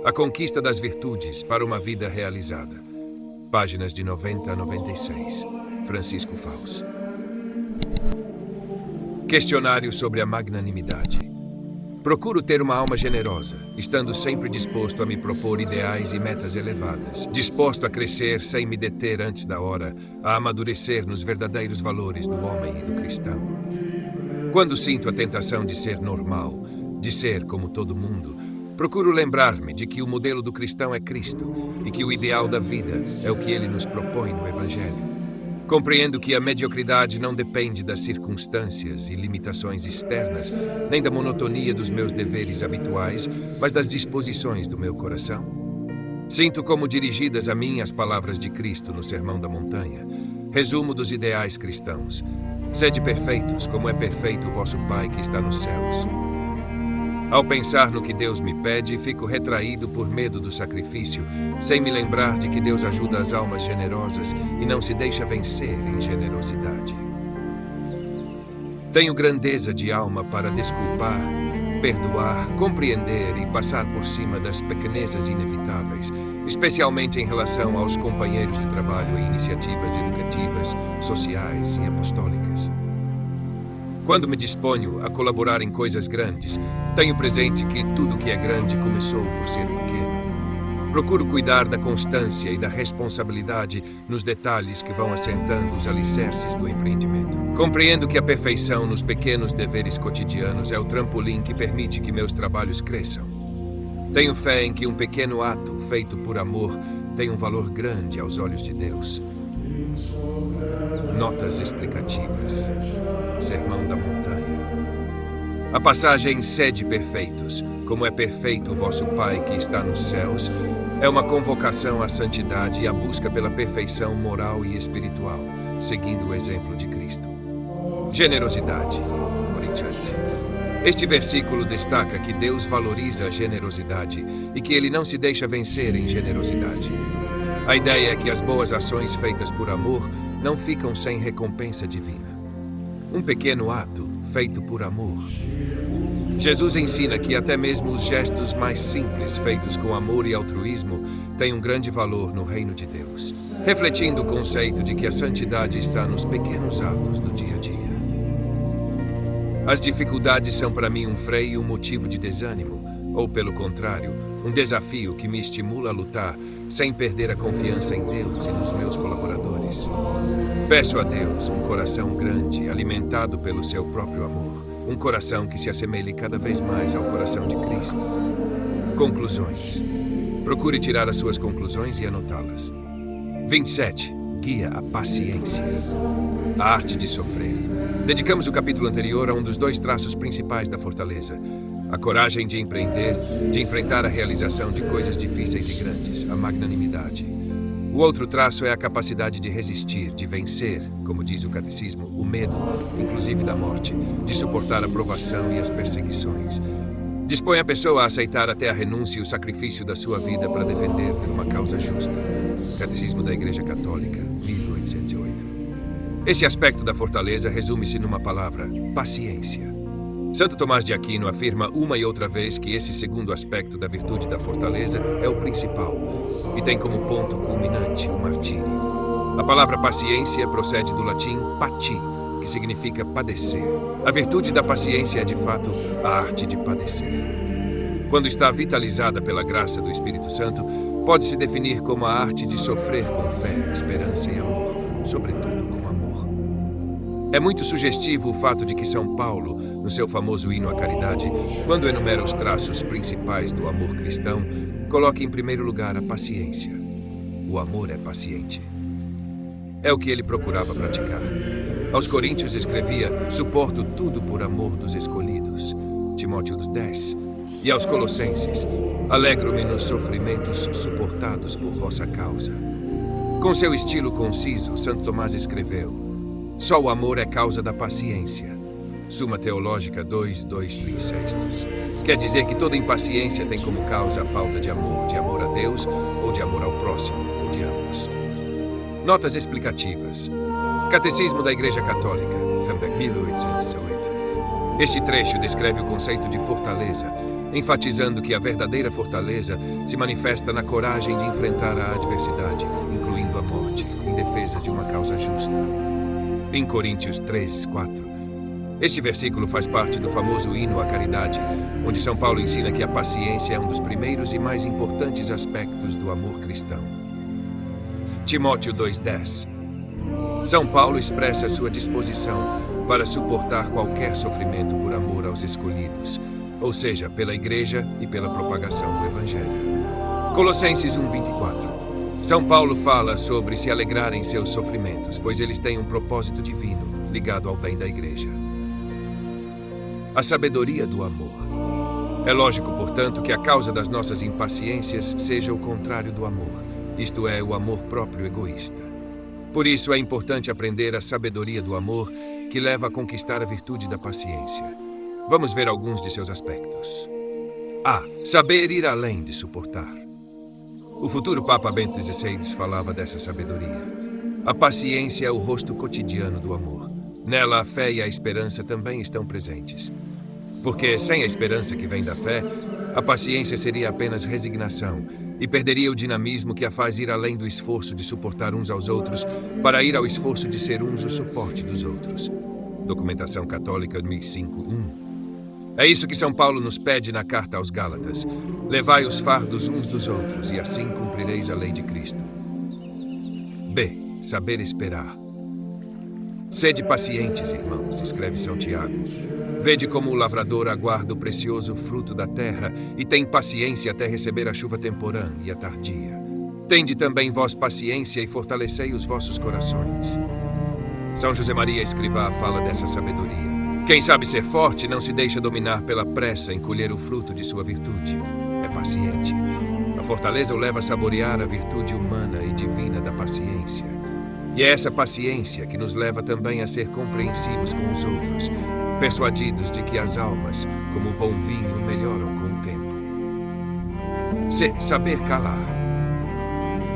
A conquista das virtudes para uma vida realizada. Páginas de 90 a 96. Francisco Faus. Questionário sobre a magnanimidade. Procuro ter uma alma generosa, estando sempre disposto a me propor ideais e metas elevadas, disposto a crescer sem me deter antes da hora, a amadurecer nos verdadeiros valores do homem e do cristão. Quando sinto a tentação de ser normal, de ser como todo mundo, procuro lembrar-me de que o modelo do cristão é Cristo e que o ideal da vida é o que ele nos propõe no Evangelho. Compreendo que a mediocridade não depende das circunstâncias e limitações externas, nem da monotonia dos meus deveres habituais, mas das disposições do meu coração. Sinto como dirigidas a mim as palavras de Cristo no Sermão da Montanha. Resumo dos ideais cristãos. Sede perfeitos, como é perfeito o vosso Pai que está nos céus. Ao pensar no que Deus me pede, fico retraído por medo do sacrifício, sem me lembrar de que Deus ajuda as almas generosas e não se deixa vencer em generosidade. Tenho grandeza de alma para desculpar, perdoar, compreender e passar por cima das pequenezas inevitáveis, especialmente em relação aos companheiros de trabalho em iniciativas educativas, sociais e apostólicas. Quando me disponho a colaborar em coisas grandes, tenho presente que tudo que é grande começou por ser pequeno. Procuro cuidar da constância e da responsabilidade nos detalhes que vão assentando os alicerces do empreendimento. Compreendo que a perfeição nos pequenos deveres cotidianos é o trampolim que permite que meus trabalhos cresçam. Tenho fé em que um pequeno ato feito por amor tem um valor grande aos olhos de Deus. Notas explicativas. Sermão da Montanha. A passagem "Sede perfeitos, como é perfeito o vosso Pai que está nos céus", é uma convocação à santidade e à busca pela perfeição moral e espiritual, seguindo o exemplo de Cristo. Generosidade. Coríntios. Este versículo destaca que Deus valoriza a generosidade e que ele não se deixa vencer em generosidade. A ideia é que as boas ações feitas por amor não ficam sem recompensa divina. Um pequeno ato feito por amor. Jesus ensina que até mesmo os gestos mais simples feitos com amor e altruísmo têm um grande valor no reino de Deus, refletindo o conceito de que a santidade está nos pequenos atos do dia a dia. As dificuldades são para mim um freio e um motivo de desânimo, ou pelo contrário, um desafio que me estimula a lutar sem perder a confiança em Deus e nos meus colaboradores. Peço a Deus um coração grande, alimentado pelo seu próprio amor, um coração que se assemelhe cada vez mais ao coração de Cristo. Conclusões. Procure tirar as suas conclusões e anotá-las. 27. Guia à paciência. A arte de sofrer. Dedicamos o capítulo anterior a um dos dois traços principais da fortaleza: a coragem de empreender, de enfrentar a realização de coisas difíceis e grandes, a magnanimidade. O outro traço é a capacidade de resistir, de vencer, como diz o catecismo, o medo, inclusive da morte, de suportar a provação e as perseguições. Dispõe a pessoa a aceitar até a renúncia e o sacrifício da sua vida para defender por uma causa justa. Catecismo da Igreja Católica, 1808. Esse aspecto da fortaleza resume-se numa palavra: paciência. Santo Tomás de Aquino afirma uma e outra vez que esse segundo aspecto da virtude da fortaleza é o principal e tem como ponto culminante o martírio. A palavra paciência procede do latim pati, que significa padecer. A virtude da paciência é, de fato, a arte de padecer. Quando está vitalizada pela graça do Espírito Santo, pode-se definir como a arte de sofrer com fé, esperança e amor, sobretudo com amor. É muito sugestivo o fato de que São Paulo, no seu famoso hino à caridade, quando enumera os traços principais do amor cristão, coloca em primeiro lugar a paciência. O amor é paciente. É o que ele procurava praticar. Aos Coríntios escrevia: "Suporto tudo por amor dos escolhidos", Timóteo 10. E aos Colossenses: "Alegro-me nos sofrimentos suportados por vossa causa". Com seu estilo conciso, Santo Tomás escreveu: "Só o amor é causa da paciência". Suma Teológica 2:236. Quer dizer que toda impaciência tem como causa a falta de amor a Deus ou de amor ao próximo, ou de ambos. Notas explicativas. Catecismo da Igreja Católica, 1808. Este trecho descreve o conceito de fortaleza, enfatizando que a verdadeira fortaleza se manifesta na coragem de enfrentar a adversidade, incluindo a morte, em defesa de uma causa justa. Em Coríntios 3:4, este versículo faz parte do famoso hino à caridade, onde São Paulo ensina que a paciência é um dos primeiros e mais importantes aspectos do amor cristão. Timóteo 2:10. São Paulo expressa sua disposição para suportar qualquer sofrimento por amor aos escolhidos, ou seja, pela igreja e pela propagação do evangelho. Colossenses 1:24. São Paulo fala sobre se alegrar em seus sofrimentos, pois eles têm um propósito divino ligado ao bem da igreja. A sabedoria do amor. É lógico, portanto, que a causa das nossas impaciências seja o contrário do amor, isto é, o amor próprio egoísta. Por isso é importante aprender a sabedoria do amor, que leva a conquistar a virtude da paciência. Vamos ver alguns de seus aspectos. A. Saber ir além de suportar. O futuro Papa Bento XVI falava dessa sabedoria. A paciência é o rosto cotidiano do amor. Nela, a fé e a esperança também estão presentes. Porque, sem a esperança que vem da fé, a paciência seria apenas resignação e perderia o dinamismo que a faz ir além do esforço de suportar uns aos outros para ir ao esforço de ser uns o suporte dos outros. Documentação Católica 1005:1. É isso que São Paulo nos pede na carta aos Gálatas. Levai os fardos uns dos outros e assim cumprireis a lei de Cristo. B. Saber esperar. Sede pacientes, irmãos, escreve São Tiago. Vede como o lavrador aguarda o precioso fruto da terra e tem paciência até receber a chuva temporã e a tardia. Tende também vós paciência e fortalecei os vossos corações. São José Maria Escrivá fala dessa sabedoria. Quem sabe ser forte não se deixa dominar pela pressa em colher o fruto de sua virtude. É paciente. A fortaleza o leva a saborear a virtude humana e divina da paciência. E é essa paciência que nos leva também a ser compreensivos com os outros, persuadidos de que as almas, como o bom vinho, melhoram com o tempo. C. Saber calar.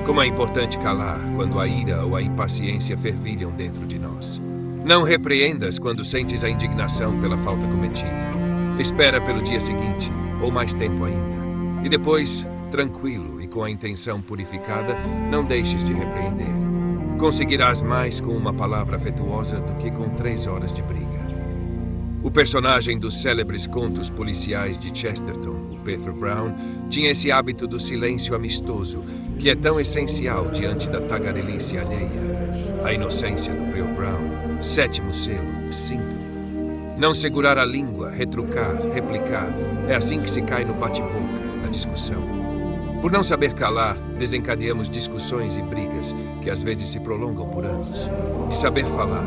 Como é importante calar quando a ira ou a impaciência fervilham dentro de nós. Não repreendas quando sentes a indignação pela falta cometida. Espera pelo dia seguinte, ou mais tempo ainda. E depois, tranquilo e com a intenção purificada, não deixes de repreender. Conseguirás mais com uma palavra afetuosa do que com 3 horas de briga. O personagem dos célebres contos policiais de Chesterton, o Arthur Brown, tinha esse hábito do silêncio amistoso, que é tão essencial diante da tagarelice alheia. A inocência do Arthur Brown, 7º selo, 5. Não segurar a língua, retrucar, replicar, é assim que se cai no bate-boca, na discussão. Por não saber calar, desencadeamos discussões e brigas que às vezes se prolongam por anos. De saber falar.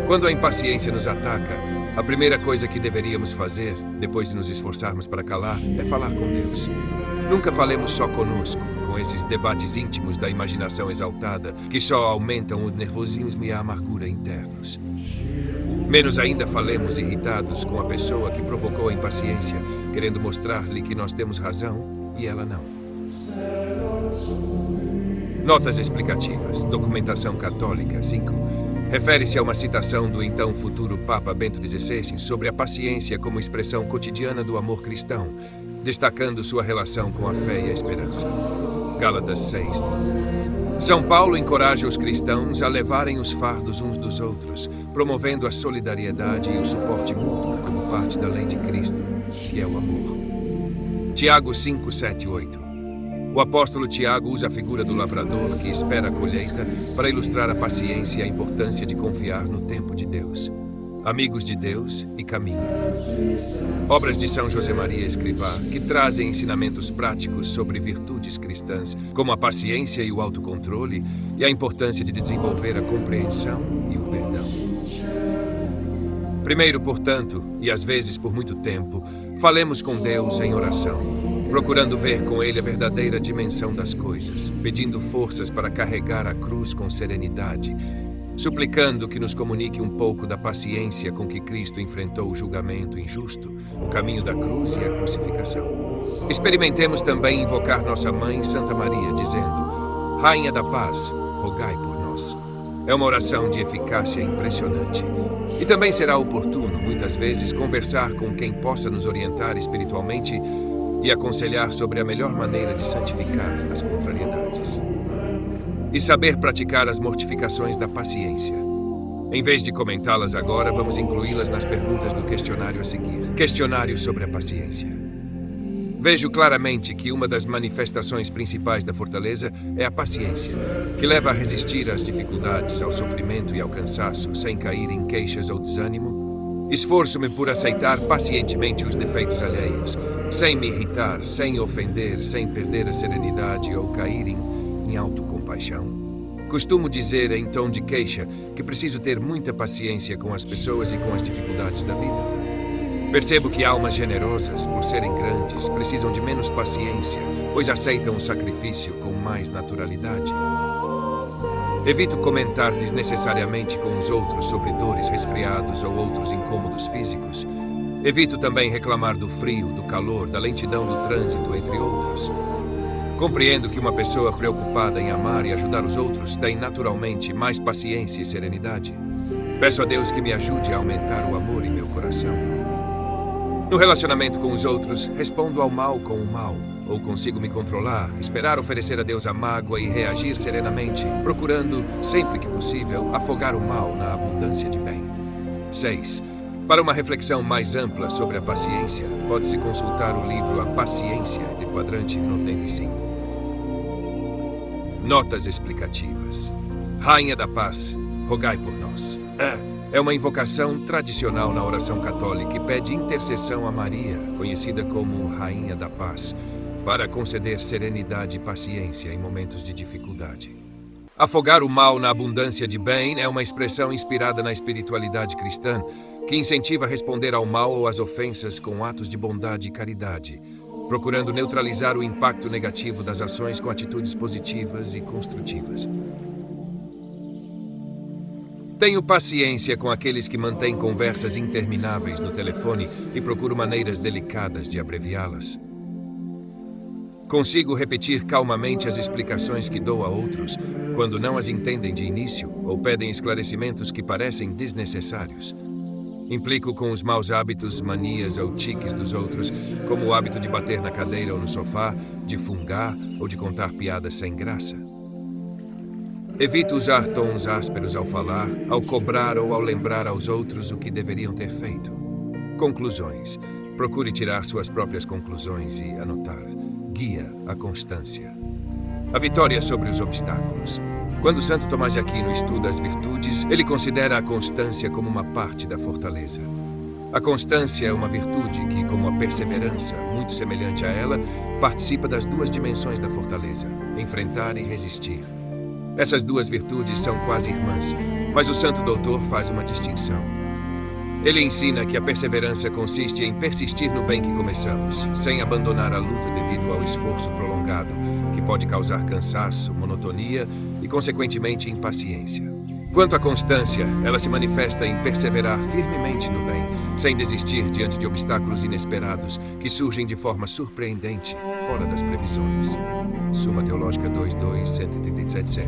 Quando a impaciência nos ataca, a primeira coisa que deveríamos fazer, depois de nos esforçarmos para calar, é falar com Deus. Nunca falemos só conosco, com esses debates íntimos da imaginação exaltada, que só aumentam o nervosismo e a amargura internos. Menos ainda falemos irritados com a pessoa que provocou a impaciência, querendo mostrar-lhe que nós temos razão e ela não. Notas explicativas. Documentação Católica 5. Refere-se a uma citação do então futuro Papa Bento XVI sobre a paciência como expressão cotidiana do amor cristão, destacando sua relação com a fé e a esperança. Gálatas 6. São Paulo encoraja os cristãos a levarem os fardos uns dos outros, promovendo a solidariedade e o suporte mútuo como parte da lei de Cristo, que é o amor. Tiago 5, 7, 8. O apóstolo Tiago usa a figura do lavrador que espera a colheita para ilustrar a paciência e a importância de confiar no tempo de Deus. Amigos de Deus e Caminho. Obras de São José Maria Escrivá, que trazem ensinamentos práticos sobre virtudes cristãs, como a paciência e o autocontrole, e a importância de desenvolver a compreensão e o perdão. Primeiro, portanto, e às vezes por muito tempo, falemos com Deus em oração, procurando ver com Ele a verdadeira dimensão das coisas, pedindo forças para carregar a cruz com serenidade, suplicando que nos comunique um pouco da paciência com que Cristo enfrentou o julgamento injusto, o caminho da cruz e a crucificação. Experimentemos também invocar nossa Mãe Santa Maria, dizendo: Rainha da Paz, rogai por nós. É uma oração de eficácia impressionante. E também será oportuno, muitas vezes, conversar com quem possa nos orientar espiritualmente e aconselhar sobre a melhor maneira de santificar as contrariedades. E saber praticar as mortificações da paciência. Em vez de comentá-las agora, vamos incluí-las nas perguntas do questionário a seguir. Questionário sobre a paciência. Vejo claramente que uma das manifestações principais da fortaleza é a paciência, que leva a resistir às dificuldades, ao sofrimento e ao cansaço, sem cair em queixas ou desânimo. Esforço-me por aceitar pacientemente os defeitos alheios, sem me irritar, sem ofender, sem perder a serenidade ou cair em autocompaixão. Costumo dizer, em tom de queixa, que preciso ter muita paciência com as pessoas e com as dificuldades da vida. Percebo que almas generosas, por serem grandes, precisam de menos paciência, pois aceitam o sacrifício com mais naturalidade. Evito comentar desnecessariamente com os outros sobre dores, resfriados ou outros incômodos físicos. Evito também reclamar do frio, do calor, da lentidão do trânsito, entre outros. Compreendo que uma pessoa preocupada em amar e ajudar os outros tem naturalmente mais paciência e serenidade. Peço a Deus que me ajude a aumentar o amor em meu coração. No relacionamento com os outros, respondo ao mal com o mal, ou consigo me controlar, esperar oferecer a Deus a mágoa e reagir serenamente, procurando, sempre que possível, afogar o mal na abundância de bem. 6. Para uma reflexão mais ampla sobre a paciência, pode-se consultar o livro A Paciência, de Quadrante 95. Notas explicativas. Rainha da Paz, rogai por nós. É uma invocação tradicional na oração católica e pede intercessão a Maria, conhecida como Rainha da Paz, para conceder serenidade e paciência em momentos de dificuldade. Afogar o mal na abundância de bem é uma expressão inspirada na espiritualidade cristã, que incentiva a responder ao mal ou às ofensas com atos de bondade e caridade, procurando neutralizar o impacto negativo das ações com atitudes positivas e construtivas. Tenho paciência com aqueles que mantêm conversas intermináveis no telefone e procuro maneiras delicadas de abreviá-las. Consigo repetir calmamente as explicações que dou a outros quando não as entendem de início ou pedem esclarecimentos que parecem desnecessários. Implico com os maus hábitos, manias ou tiques dos outros, como o hábito de bater na cadeira ou no sofá, de fungar ou de contar piadas sem graça. Evito usar tons ásperos ao falar, ao cobrar ou ao lembrar aos outros o que deveriam ter feito. Conclusões. Procure tirar suas próprias conclusões e anotar. Guia a constância. A vitória sobre os obstáculos. Quando Santo Tomás de Aquino estuda as virtudes, ele considera a constância como uma parte da fortaleza. A constância é uma virtude que, como a perseverança, muito semelhante a ela, participa das duas dimensões da fortaleza, enfrentar e resistir. Essas duas virtudes são quase irmãs, mas o Santo Doutor faz uma distinção. Ele ensina que a perseverança consiste em persistir no bem que começamos, sem abandonar a luta devido ao esforço prolongado, que pode causar cansaço, monotonia e, consequentemente, impaciência. Quanto à constância, ela se manifesta em perseverar firmemente no bem, sem desistir diante de obstáculos inesperados que surgem de forma surpreendente, fora das previsões. Suma Teológica 2.2, 137c.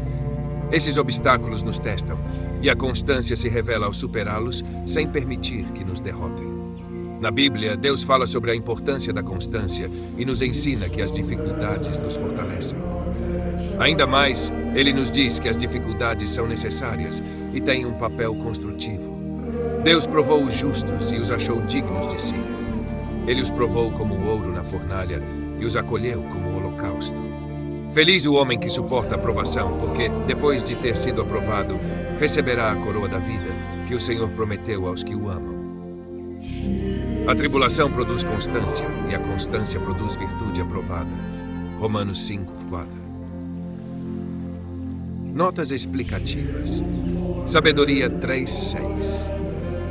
Esses obstáculos nos testam, e a constância se revela ao superá-los sem permitir que nos derrotem. Na Bíblia, Deus fala sobre a importância da constância e nos ensina que as dificuldades nos fortalecem. Ainda mais, Ele nos diz que as dificuldades são necessárias e têm um papel construtivo. Deus provou os justos e os achou dignos de si. Ele os provou como ouro na fornalha e os acolheu como holocausto. Feliz o homem que suporta a provação, porque, depois de ter sido aprovado, receberá a coroa da vida que o Senhor prometeu aos que o amam. A tribulação produz constância, e a constância produz virtude aprovada. Romanos 5:4. Notas explicativas. Sabedoria 3:6.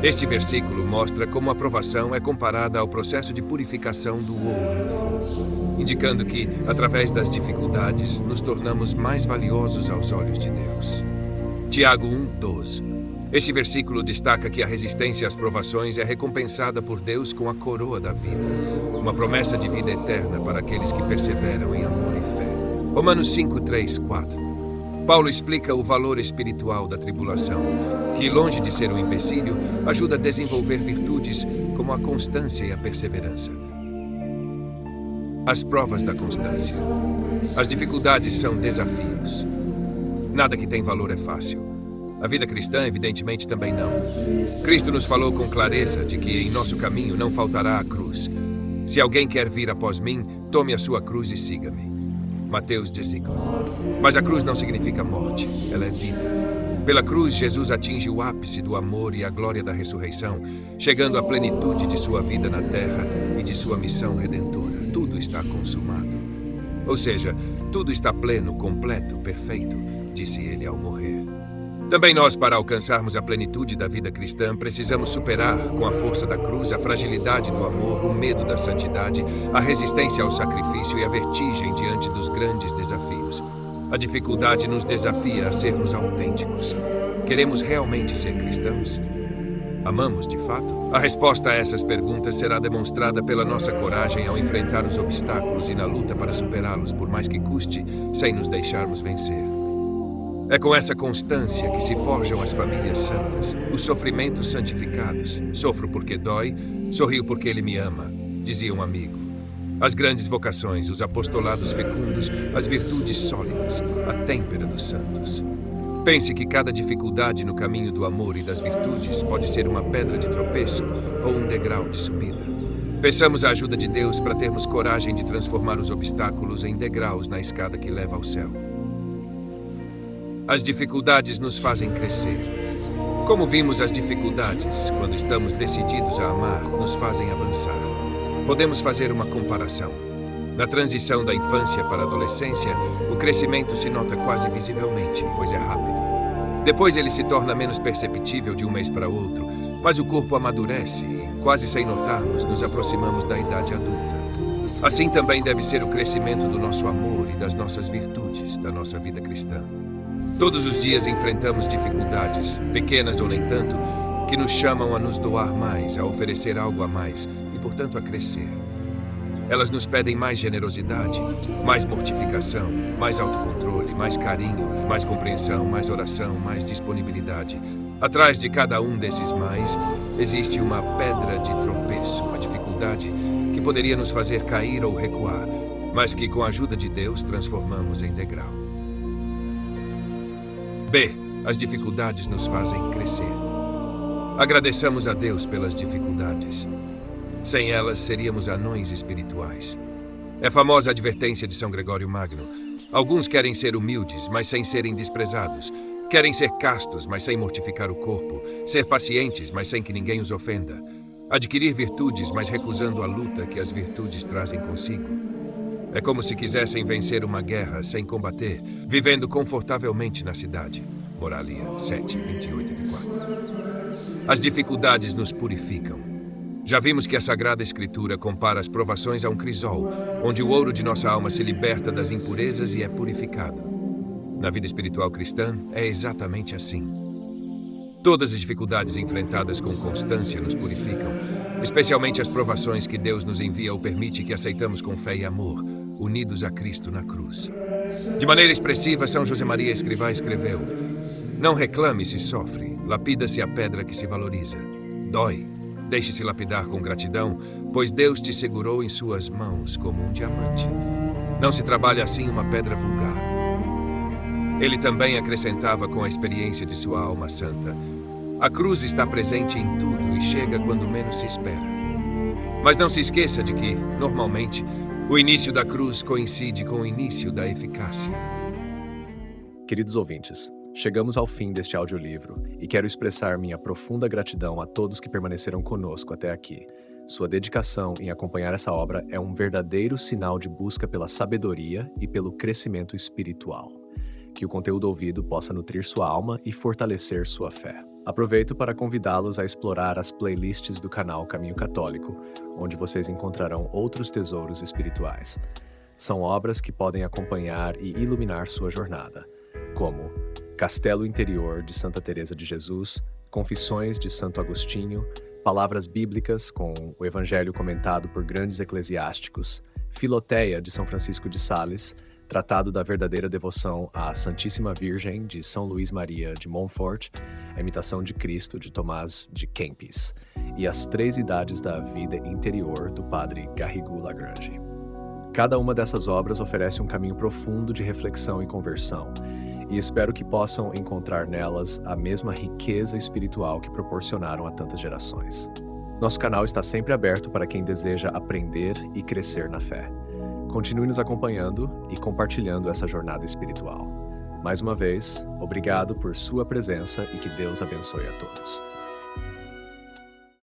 Este versículo mostra como a provação é comparada ao processo de purificação do ouro no fogo, indicando que, através das dificuldades, nos tornamos mais valiosos aos olhos de Deus. Tiago 1:12. Este versículo destaca que a resistência às provações é recompensada por Deus com a coroa da vida, uma promessa de vida eterna para aqueles que perseveram em amor e fé. Romanos 5:3-4. Paulo explica o valor espiritual da tribulação, que, longe de ser um empecilho, ajuda a desenvolver virtudes como a constância e a perseverança. As provas da constância. As dificuldades são desafios. Nada que tem valor é fácil. A vida cristã, evidentemente, também não. Cristo nos falou com clareza de que em nosso caminho não faltará a cruz. Se alguém quer vir após mim, tome a sua cruz e siga-me. Mateus 5. Mas a cruz não significa morte, ela é vida. Pela cruz, Jesus atinge o ápice do amor e a glória da ressurreição, chegando à plenitude de sua vida na terra e de sua missão redentora. Tudo está consumado. Ou seja, tudo está pleno, completo, perfeito, disse ele ao morrer. Também nós, para alcançarmos a plenitude da vida cristã, precisamos superar, com a força da cruz, a fragilidade do amor, o medo da santidade, a resistência ao sacrifício e a vertigem diante dos grandes desafios. A dificuldade nos desafia a sermos autênticos. Queremos realmente ser cristãos? Amamos, de fato? A resposta a essas perguntas será demonstrada pela nossa coragem ao enfrentar os obstáculos e na luta para superá-los, por mais que custe, sem nos deixarmos vencer. É com essa constância que se forjam as famílias santas, os sofrimentos santificados. Sofro porque dói, sorrio porque ele me ama, dizia um amigo. As grandes vocações, os apostolados fecundos, as virtudes sólidas, a têmpera dos santos. Pense que cada dificuldade no caminho do amor e das virtudes pode ser uma pedra de tropeço ou um degrau de subida. Peçamos a ajuda de Deus para termos coragem de transformar os obstáculos em degraus na escada que leva ao céu. As dificuldades nos fazem crescer. Como vimos, as dificuldades, quando estamos decididos a amar, nos fazem avançar. Podemos fazer uma comparação. Na transição da infância para a adolescência, o crescimento se nota quase visivelmente, pois é rápido. Depois ele se torna menos perceptível de um mês para outro, mas o corpo amadurece e, quase sem notarmos, nos aproximamos da idade adulta. Assim também deve ser o crescimento do nosso amor e das nossas virtudes, da nossa vida cristã. Todos os dias enfrentamos dificuldades, pequenas ou nem tanto, que nos chamam a nos doar mais, a oferecer algo a mais e, portanto, a crescer. Elas nos pedem mais generosidade, mais mortificação, mais autocontrole, mais carinho, mais compreensão, mais oração, mais disponibilidade. Atrás de cada um desses mais, existe uma pedra de tropeço, uma dificuldade que poderia nos fazer cair ou recuar, mas que, com a ajuda de Deus, transformamos em degrau. B. As dificuldades nos fazem crescer. Agradeçamos a Deus pelas dificuldades. Sem elas, seríamos anões espirituais. É famosa a advertência de São Gregório Magno. Alguns querem ser humildes, mas sem serem desprezados. Querem ser castos, mas sem mortificar o corpo. Ser pacientes, mas sem que ninguém os ofenda. Adquirir virtudes, mas recusando a luta que as virtudes trazem consigo. É como se quisessem vencer uma guerra sem combater, vivendo confortavelmente na cidade. Moralia 7, 28 e 24. As dificuldades nos purificam. Já vimos que a Sagrada Escritura compara as provações a um crisol, onde o ouro de nossa alma se liberta das impurezas e é purificado. Na vida espiritual cristã, é exatamente assim. Todas as dificuldades enfrentadas com constância nos purificam, especialmente as provações que Deus nos envia ou permite que aceitamos com fé e amor, unidos a Cristo na cruz. De maneira expressiva, São José Maria Escrivá escreveu: não reclame se sofre, lapida-se a pedra que se valoriza. Dói, deixe-se lapidar com gratidão, pois Deus te segurou em suas mãos como um diamante. Não se trabalha assim uma pedra vulgar. Ele também acrescentava com a experiência de sua alma santa: a cruz está presente em tudo e chega quando menos se espera. Mas não se esqueça de que, normalmente, o início da cruz coincide com o início da eficácia. Queridos ouvintes, chegamos ao fim deste audiolivro e quero expressar minha profunda gratidão a todos que permaneceram conosco até aqui. Sua dedicação em acompanhar essa obra é um verdadeiro sinal de busca pela sabedoria e pelo crescimento espiritual. Que o conteúdo ouvido possa nutrir sua alma e fortalecer sua fé. Aproveito para convidá-los a explorar as playlists do canal Caminho Católico, onde vocês encontrarão outros tesouros espirituais. São obras que podem acompanhar e iluminar sua jornada, como Castelo Interior de Santa Teresa de Jesus, Confissões de Santo Agostinho, Palavras Bíblicas com o Evangelho comentado por grandes eclesiásticos, Filoteia de São Francisco de Sales, Tratado da Verdadeira Devoção à Santíssima Virgem, de São Luís Maria de Montfort, A Imitação de Cristo, de Tomás de Kempis, e As Três Idades da Vida Interior, do padre Garrigou Lagrange. Cada uma dessas obras oferece um caminho profundo de reflexão e conversão, e espero que possam encontrar nelas a mesma riqueza espiritual que proporcionaram a tantas gerações. Nosso canal está sempre aberto para quem deseja aprender e crescer na fé. Continue nos acompanhando e compartilhando essa jornada espiritual. Mais uma vez, obrigado por sua presença e que Deus abençoe a todos.